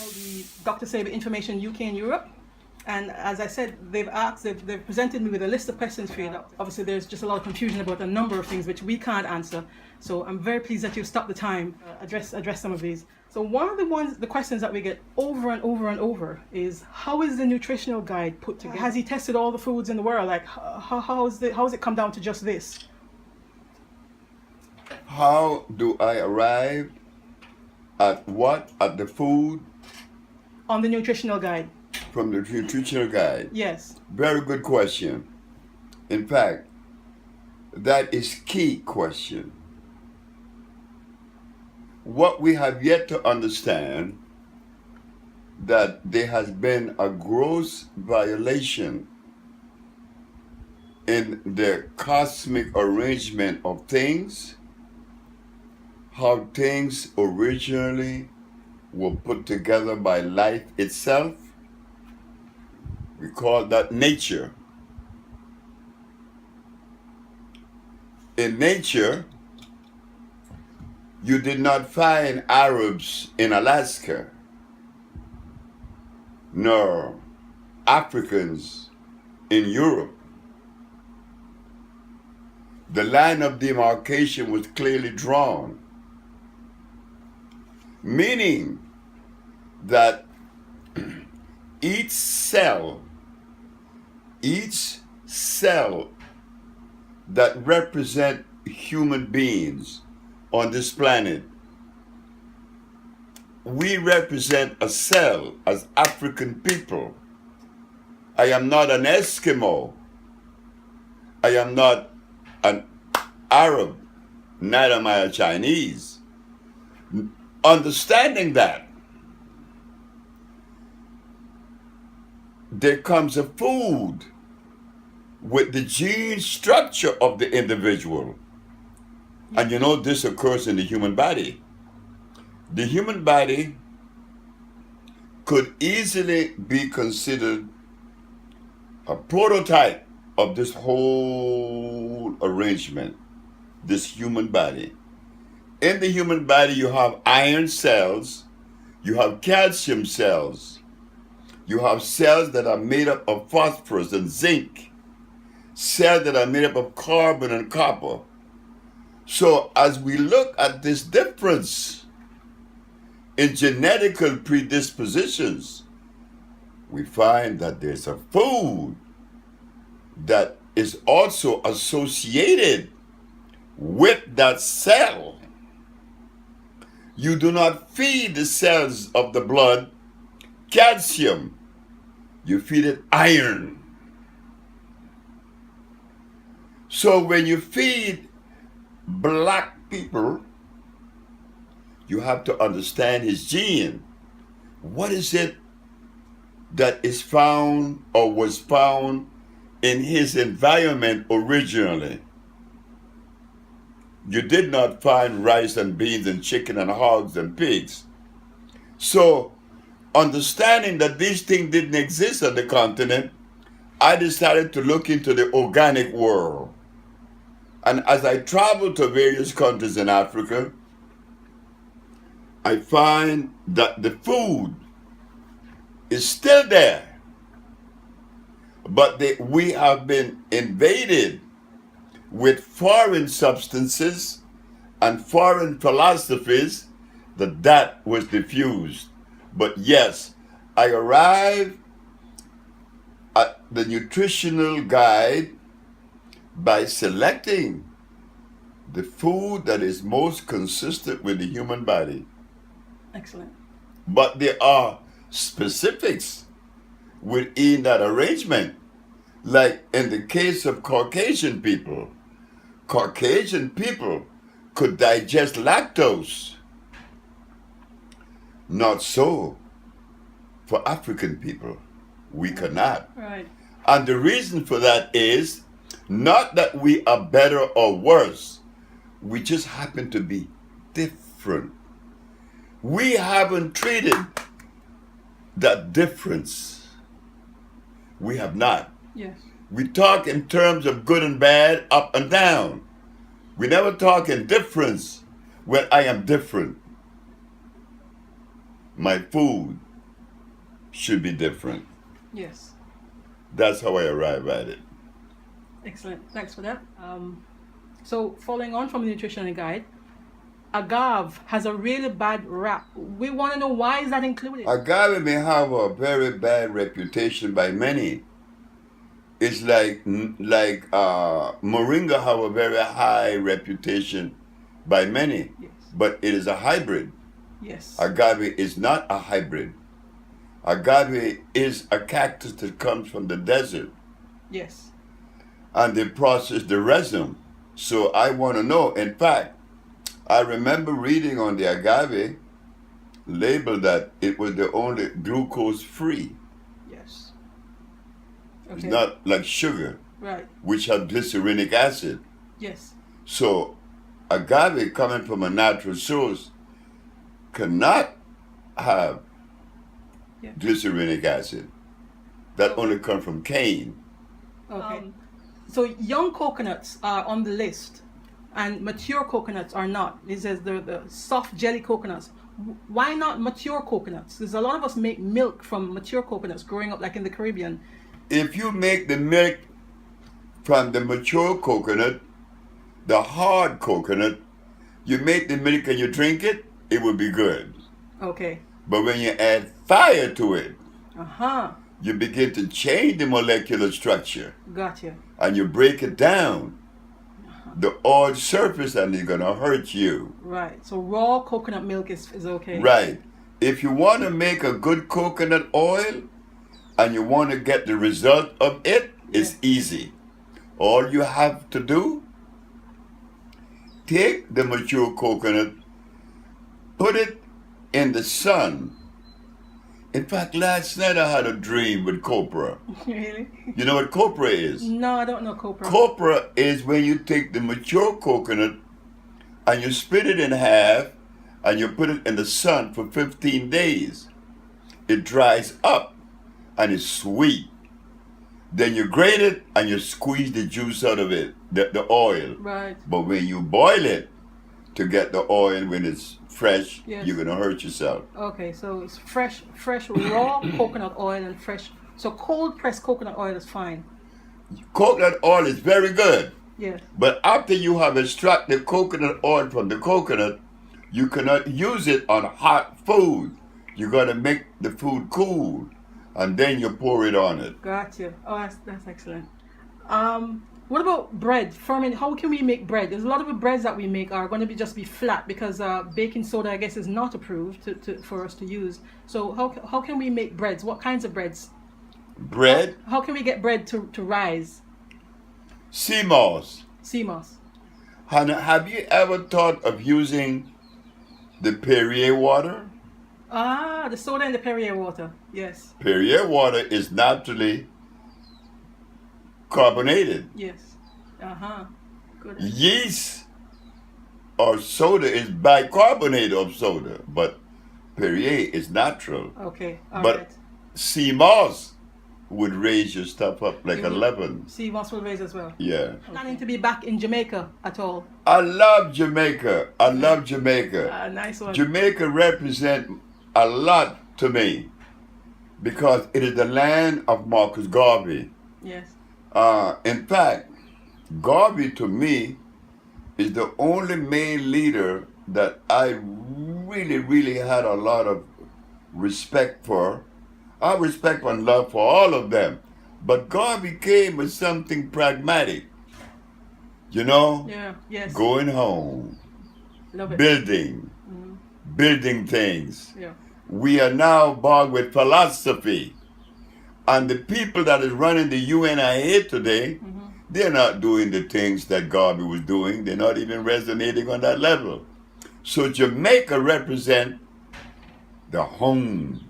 called the Dr. Sebi Information UK and Europe. And as I said, they've presented me with a list of questions for you. Obviously, there's just a lot of confusion about a number of things which we can't answer. So I'm very pleased that you've stopped the time to address some of these. So one of the questions that we get over and over and over is, how is the nutritional guide put together? Has he tested all the foods in the world? Like, how has it come down to just this? How do I arrive at what? At the food? On the nutritional guide. From the nutritional guide? Yes. Very good question. In fact, that is key question. What we have yet to understand, that there has been a gross violation in the cosmic arrangement of things, how things originally were put together by life itself. We call that nature. In nature, you did not find Arabs in Alaska, nor Africans in Europe. The line of demarcation was clearly drawn, meaning that each cell that represent human beings on this planet, we represent a cell as African people. I am not an Eskimo. I am not an Arab, neither am I a Chinese. Understanding that, there comes a food with the gene structure of the individual. And you know, this occurs in the human body. The human body could easily be considered a prototype of this whole arrangement, this human body. In the human body, you have iron cells, you have calcium cells, you have cells that are made up of phosphorus and zinc, cells that are made up of carbon and copper. So as we look at this difference in genetical predispositions, we find that there's a food that is also associated with that cell. You do not feed the cells of the blood calcium, you feed it iron. So when you feed black people, you have to understand his gene. What is it that is found or was found in his environment originally? You did not find rice and beans and chicken and hogs and pigs. So, understanding that these things didn't exist on the continent, I decided to look into the organic world. And as I travel to various countries in Africa, I find that the food is still there. But we have been invaded with foreign substances and foreign philosophies that was diffused. But yes, I arrived at the nutritional guide by selecting the food that is most consistent with the human body. Excellent. But there are specifics within that arrangement. Like in the case of Caucasian people could digest lactose. Not so for African people. We cannot. Right. And the reason for that is not that we are better or worse. We just happen to be different. We haven't treated that difference. We have not. Yes. We talk in terms of good and bad, up and down. We never talk in difference when I am different. My food should be different. Yes. That's how I arrive at it. Excellent. Thanks for that. So following on from the nutrition guide, agave has a really bad rap. We want to know, why is that included? Agave may have a very bad reputation by many. It's like moringa have a very high reputation by many, Yes. but it is a hybrid. Yes. Agave is not a hybrid. Agave is a cactus that comes from the desert, Yes. and they process the resin. So I want to know. In fact, I remember reading on the agave label that it was the only glucose free. Yes. It's Okay. not like sugar, Right. which has glycerinic acid. Yes. So agave coming from a natural source cannot have Yeah. glycerinic acid. That Okay. only comes from cane. Okay. So young coconuts are on the list, and mature coconuts are not. It says the soft jelly coconuts. Why not mature coconuts? Because a lot of us make milk from mature coconuts growing up, like in the Caribbean. If you make the milk from the mature coconut, the hard coconut, you make the milk and you drink it, it will be good. Okay. But when you add fire to it, Uh-huh. you begin to change the molecular structure Gotcha. and you break it down, the oil surface, and it's gonna hurt you. Right. So raw coconut milk is okay. Right. If you want to make a good coconut oil and you want to get the result of it, it's easy. All you have to do, take the mature coconut, put it in the sun. In fact, last night I had a dream with copra. Really? You know what copra is? No, I don't know copra. Copra is when you take the mature coconut and you split it in half and you put it in the sun for 15 days. It dries up and it's sweet. Then you grate it and you squeeze the juice out of it, the oil. Right. But when you boil it to get the oil when it's fresh, Yes. you're gonna hurt yourself. Okay, so it's fresh raw coconut oil and fresh. So cold pressed coconut oil is fine. Coconut oil is very good. Yes. But after you have extracted coconut oil from the coconut, you cannot use it on hot food. You gotta make the food cool, and then you pour it on it. Gotcha. Oh, that's excellent. What about bread? How can we make bread? There's a lot of the breads that we make are going to just be flat because baking soda, I guess, is not approved for us to use. So how can we make breads? What kinds of breads? Bread, How can we get bread to rise? sea moss. Sea moss. Hannah, have you ever thought of using the Perrier water? Ah, the soda and the Perrier water. Yes. Perrier water is naturally carbonated. Yes. Uh-huh. Good. Yeast or soda is bicarbonate of soda, but Perrier is natural. Okay. All But right. sea moss would raise your stuff up like It a would. leaven. Sea moss will raise as well. Yeah. Planning to be back in Jamaica at all? I love Jamaica. I love Jamaica. Nice one. Jamaica represents a lot to me because it is the land of Marcus Garvey. Yes. In fact, Garvey to me is the only male leader that I really had a lot of respect for. I respect and love for all of them. But Garvey came with something pragmatic. You know? Yeah. Yes. Going home, Love it. building things. Yeah. We are now bogged with philosophy. And the people that is running the UNIA today, they're not doing the things that Garvey was doing. They're not even resonating on that level. So Jamaica represents the home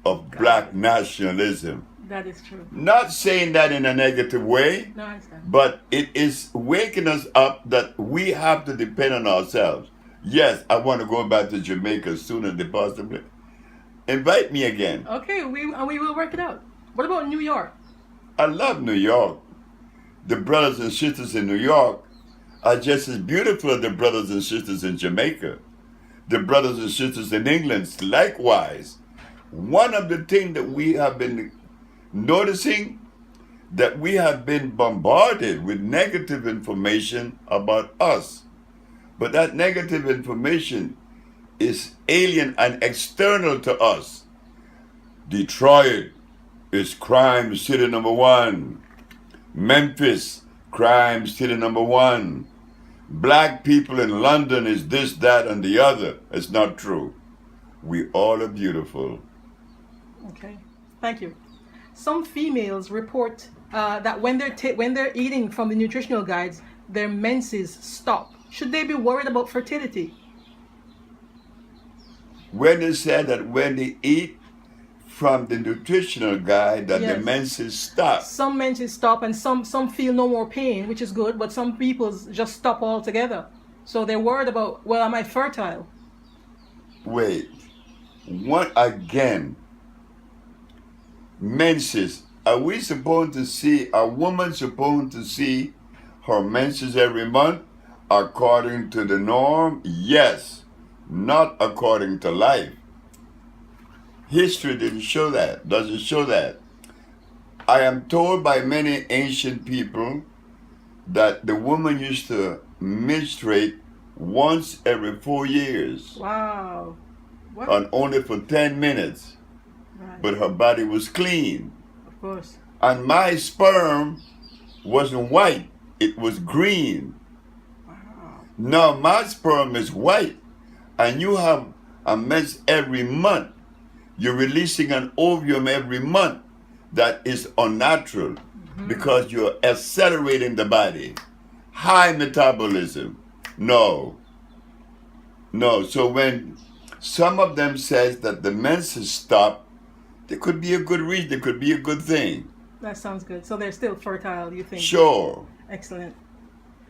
of black nationalism. That is true. Not saying that in a negative way, No, I understand. but it is waking us up that we have to depend on ourselves. Yes, I want to go back to Jamaica as soon as they possibly. Invite me again. Okay, we will work it out. What about New York? I love New York. The brothers and sisters in New York are just as beautiful as the brothers and sisters in Jamaica. The brothers and sisters in England, likewise. One of the things that we have been noticing, that we have been bombarded with negative information about us. But that negative information is alien and external to us. Detroit is crime city number one. Memphis, crime city number one. Black people in London is this, that, and the other. It's not true. We all are beautiful. Okay, thank you. Some females report that when they're eating from the nutritional guides, their menses stop. Should they be worried about fertility? When they said that when they eat from the nutritional guide, that the Yes. menses stop. Some menses stop, and some feel no more pain, which is good, but some people just stop altogether. So they're worried about, well, am I fertile? Wait, what again? Menses. Are we supposed to see, a woman supposed to see her menses every month according to the norm? Yes, not according to life. History didn't show that, doesn't show that. I am told by many ancient people that the woman used to menstruate once every 4 years. Wow. What? And only for 10 minutes. Right. But her body was clean. Of course. And my sperm wasn't white, it was green. Wow. Now my sperm is white, and you have a mens every month. You're releasing an ovum every month that is unnatural because you're accelerating the body. High metabolism. No. So when some of them says that the menses stop, there could be a good reason, there could be a good thing. That sounds good. So they're still fertile, you think? Sure. Excellent.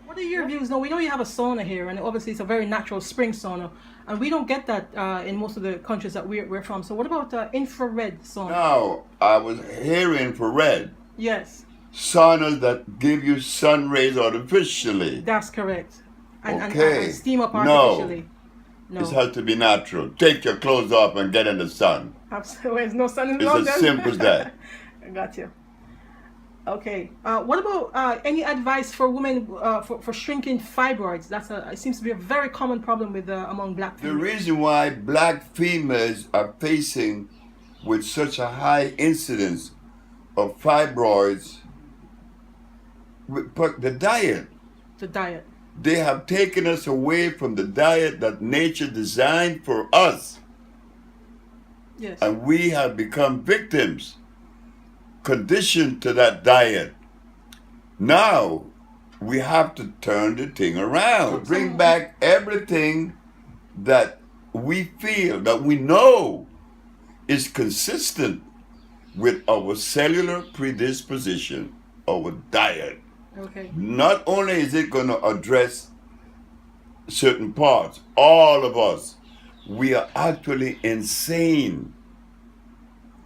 What are your views? Now, we know you have a sauna here, and obviously it's a very natural spring sauna, and we don't get that in most of the countries that we're from. So what about infrared sauna? Now, I was hearing infrared. Yes, Saunas that give you sun rays artificially. that's correct. And, Okay. and steam up No. artificially. No. It has to be natural. Take your clothes off and get in the sun. Absolutely. There's no sun in It's London. as simple as that. I got you. Okay. What about any advice for women for shrinking fibroids? It seems to be a very common problem with among black The females. reason why black females are facing with such a high incidence of fibroids, but the diet. The diet. They have taken us away from the diet that nature designed for us. Yes. And we have become victims, conditioned to that diet. Now, we have to turn the thing around, bring back everything that we feel, that we know is consistent with our cellular predisposition, our diet. Okay. Not only is it going to address certain parts, all of us, we are actually insane.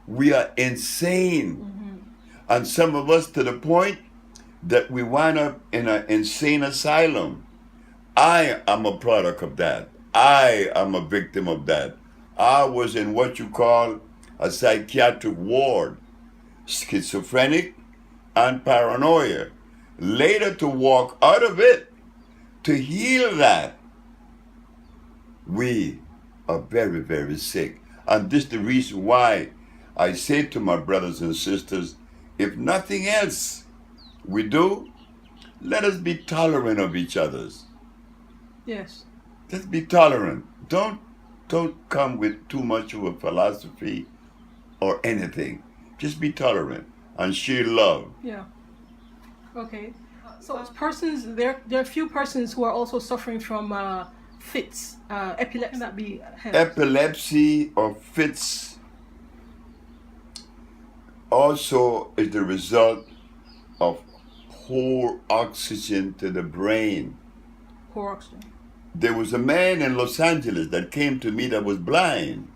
We are insane. And some of us to the point that we wind up in an insane asylum. I am a product of that. I am a victim of that. I was in what you call a psychiatric ward, schizophrenic and paranoia. Later, to walk out of it, to heal that, we are very, very sick. And this is the reason why I say to my brothers and sisters, if nothing else we do, let us be tolerant of each other's. Yes. Let's be tolerant. Don't come with too much of a philosophy or anything. Just be tolerant and share love. Yeah. Okay. So persons, there are a few persons who are also suffering from fits, epilepsy. That be helped? Epilepsy or fits also is the result of poor oxygen to the brain. Poor oxygen. There was a man in Los Angeles that came to me that was blind.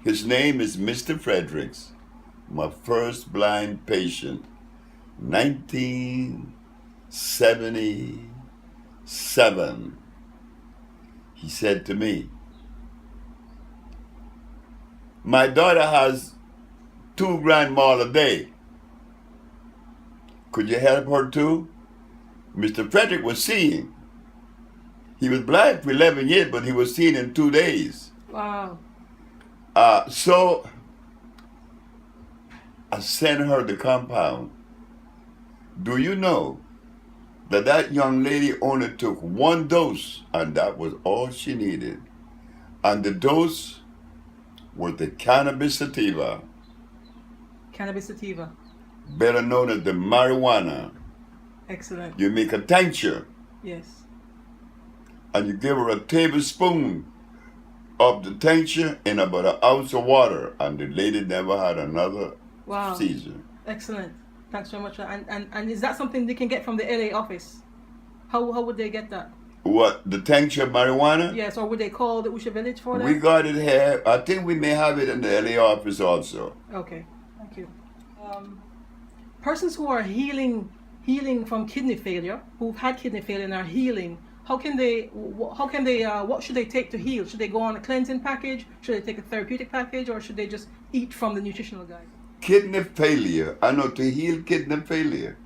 His name is Mr. Fredericks, my first blind patient, 1977. He said to me, My daughter has 2 grand mal a day. Could you help her too? Mr. Frederick was seeing. He was blind for 11 years, but he was seeing in 2 days. Wow. So I sent her the compound. Do you know that that young lady only took 1 dose, and that was all she needed? And the dose was the cannabis sativa, Cannabis sativa. better known as the marijuana. Excellent. You make a tincture, Yes. and you give her a tablespoon of the tincture in about an ounce of water, and the lady never had another Wow. seizure. Excellent. Thanks very much. And is that something they can get from the LA office? How would they get that? What, the tincture of marijuana? Yes, or would they call the Usha village for that? We got it here. I think we may have it in the LA office also. Okay, thank you. Persons who are healing from kidney failure, who've had kidney failure and are healing, what should they take to heal? Should they go on a cleansing package? Should they take a therapeutic package, or should they just eat from the nutritional guide? Kidney failure. I know, to heal kidney failure,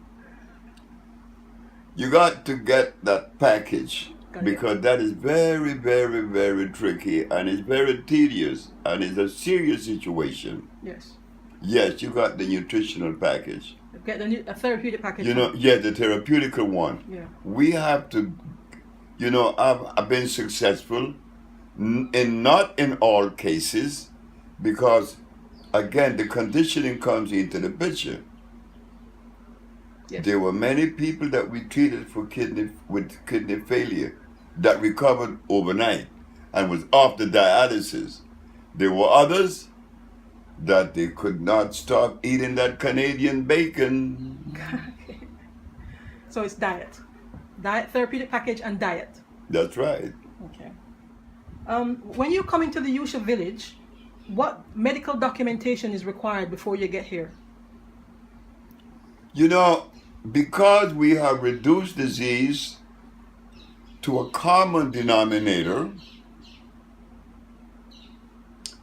you got to get that package, because that is very, very, very tricky, and it's very tedious, and it's a serious situation. Yes. Yes, you got the nutritional package. Get a therapeutic package. You know, yeah, the therapeutical one. Yeah. We have to, you know, I've been successful, not in all cases, because again, the conditioning comes into the picture. Yes. There were many people that we treated with kidney failure that recovered overnight and was off the dialysis. There were others that they could not stop eating that Canadian bacon. Okay. So it's diet, therapeutic package, and diet. That's right. Okay. When you come into the Yusha village, what medical documentation is required before you get here? You know, because we have reduced disease to a common denominator,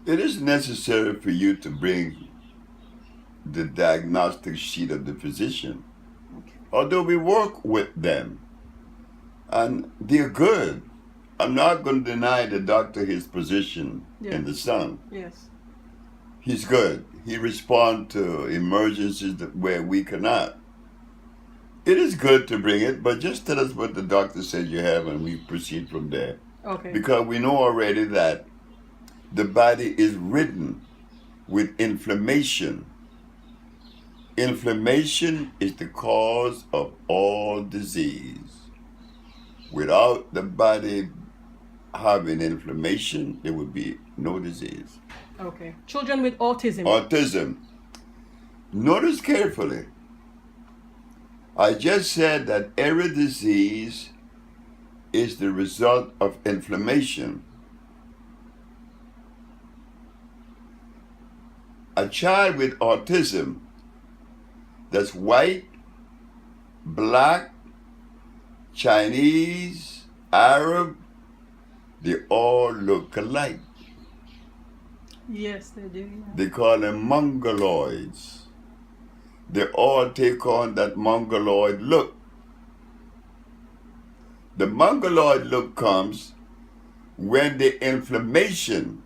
it is necessary for you to bring the diagnostic sheet of the physician. Okay. Although we work with them, and they're good. I'm not going to deny the doctor his position in the sun. Yes. He's good. He responds to emergencies where we cannot. It is good to bring it, but just tell us what the doctor said you have, and we proceed from there. Okay. Because we know already that the body is ridden with inflammation. Inflammation is the cause of all disease. Without the body having inflammation, there would be no disease. Okay. Children with autism. Autism. Notice carefully. I just said that every disease is the result of inflammation. A child with autism that's white, black, Chinese, Arab, they all look alike. Yes, they do. Yeah. They call them mongoloids. They all take on that mongoloid look. The mongoloid look comes when the inflammation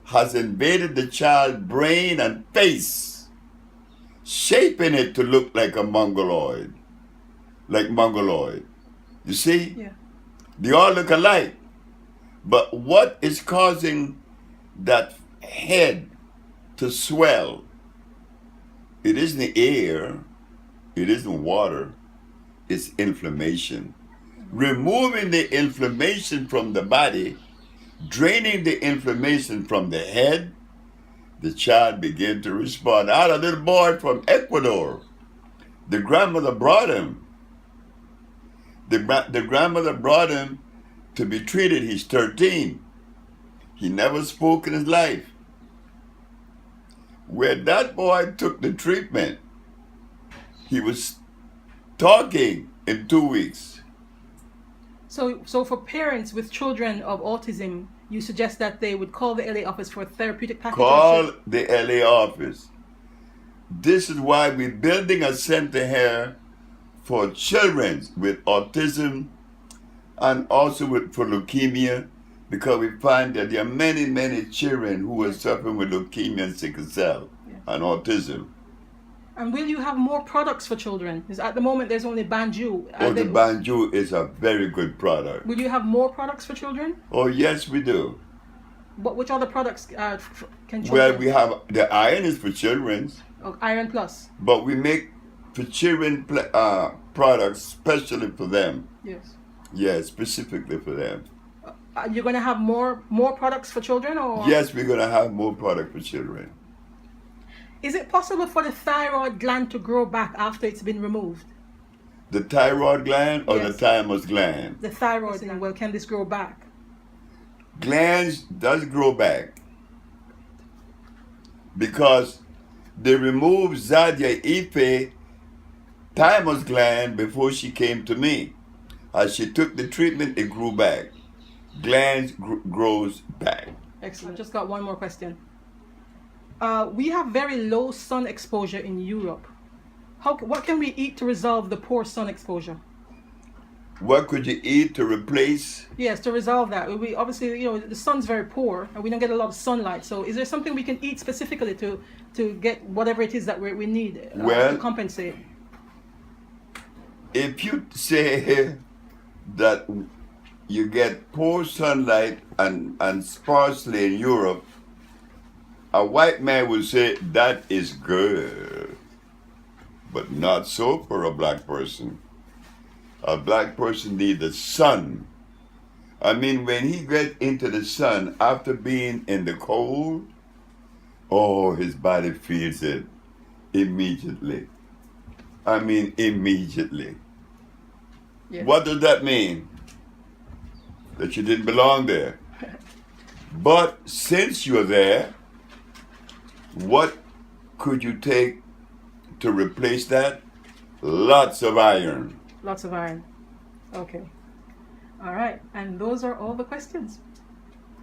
has invaded the child's brain and face, shaping it to look like a mongoloid. You see? Yeah. They all look alike. But what is causing that head to swell? It isn't the air, it isn't water, it's inflammation. Removing the inflammation from the body, draining the inflammation from the head, the child began to respond. I had a little boy from Ecuador. The grandmother brought him. The grandmother brought him to be treated. He's 13. He never spoke in his life. When that boy took the treatment, he was talking in 2 weeks. So for parents with children of autism, you suggest that they would call the LA office for a therapeutic package? Call the LA office. This is why we're building a center here for children with autism and also for leukemia, because we find that there are many, many children who are suffering with leukemia and sickle cell and autism. And will you have more products for children? Because at the moment there's only Banjo. Oh, the Banjo is a very good product. Will you have more products for children? Oh, yes, we do. But which other products can children? Well, we have, the iron is for children. Oh, Iron Plus. But we make for children products specially for them. Yes. Yes, specifically for them. You're going to have more products for children, or? Yes, we're going to have more product for children. Is it possible for the thyroid gland to grow back after it's been removed? The thyroid gland or Yes. the thymus gland? The thyroid gland. Well, can this grow back? Glands does grow back because they removed Zadia Ife thymus gland before she came to me. As she took the treatment, it grew back. Glands grows back. Excellent. Just got one more question. We have very low sun exposure in Europe. What can we eat to resolve the poor sun exposure? What could you eat to replace? Yes, to resolve that. We obviously, the sun's very poor and we don't get a lot of sunlight. So is there something we can eat specifically to get whatever it is that we need to compensate? If you say that you get poor sunlight and sparsely in Europe, a white man would say that is good, but not so for a black person. A black person needs the sun. I mean, when he gets into the sun after being in the cold, oh, his body feels it immediately. I mean, immediately. Yes. What does that mean? That you didn't belong there. But since you're there, what could you take to replace that? Lots of iron. Lots of iron. Okay. All right. And those are all the questions.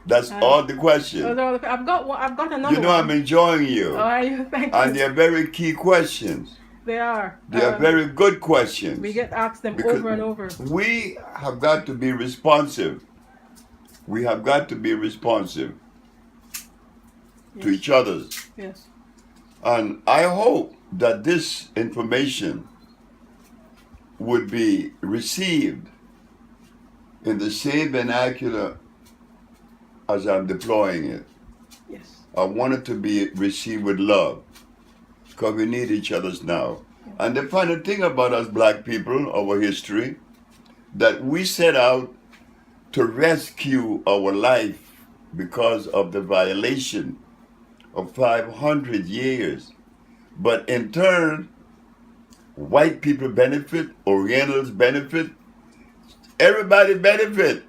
That's all the questions. Those are all I've got another You know, one. I'm enjoying you. All right. Thank you. And they're very key questions. They are. They are very good questions. We get asked them Because over and over. we have got to be responsive. We have got to be responsive to each other's. Yes. And I hope that this information would be received in the same vernacular as I'm deploying it. Yes. I want it to be received with love, because we need each other's now. And the funny thing about us black people, our history, that we set out to rescue our life because of the violation of 500 years. But in turn, white people benefit, Orientals benefit, everybody benefit.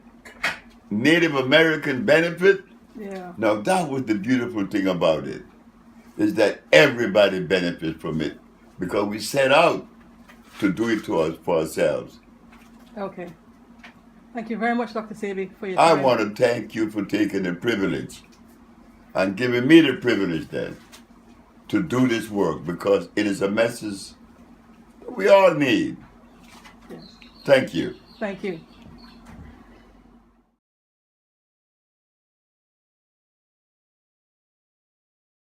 Native American benefit. Yeah. Now that was the beautiful thing about it, is that everybody benefits from it because we set out to do it to us for ourselves. Okay. Thank you very much, Dr. Sebi, for your time. I want to thank you for taking the privilege and giving me the privilege then to do this work, because it is a message we all need. Yes. Thank you. Thank you.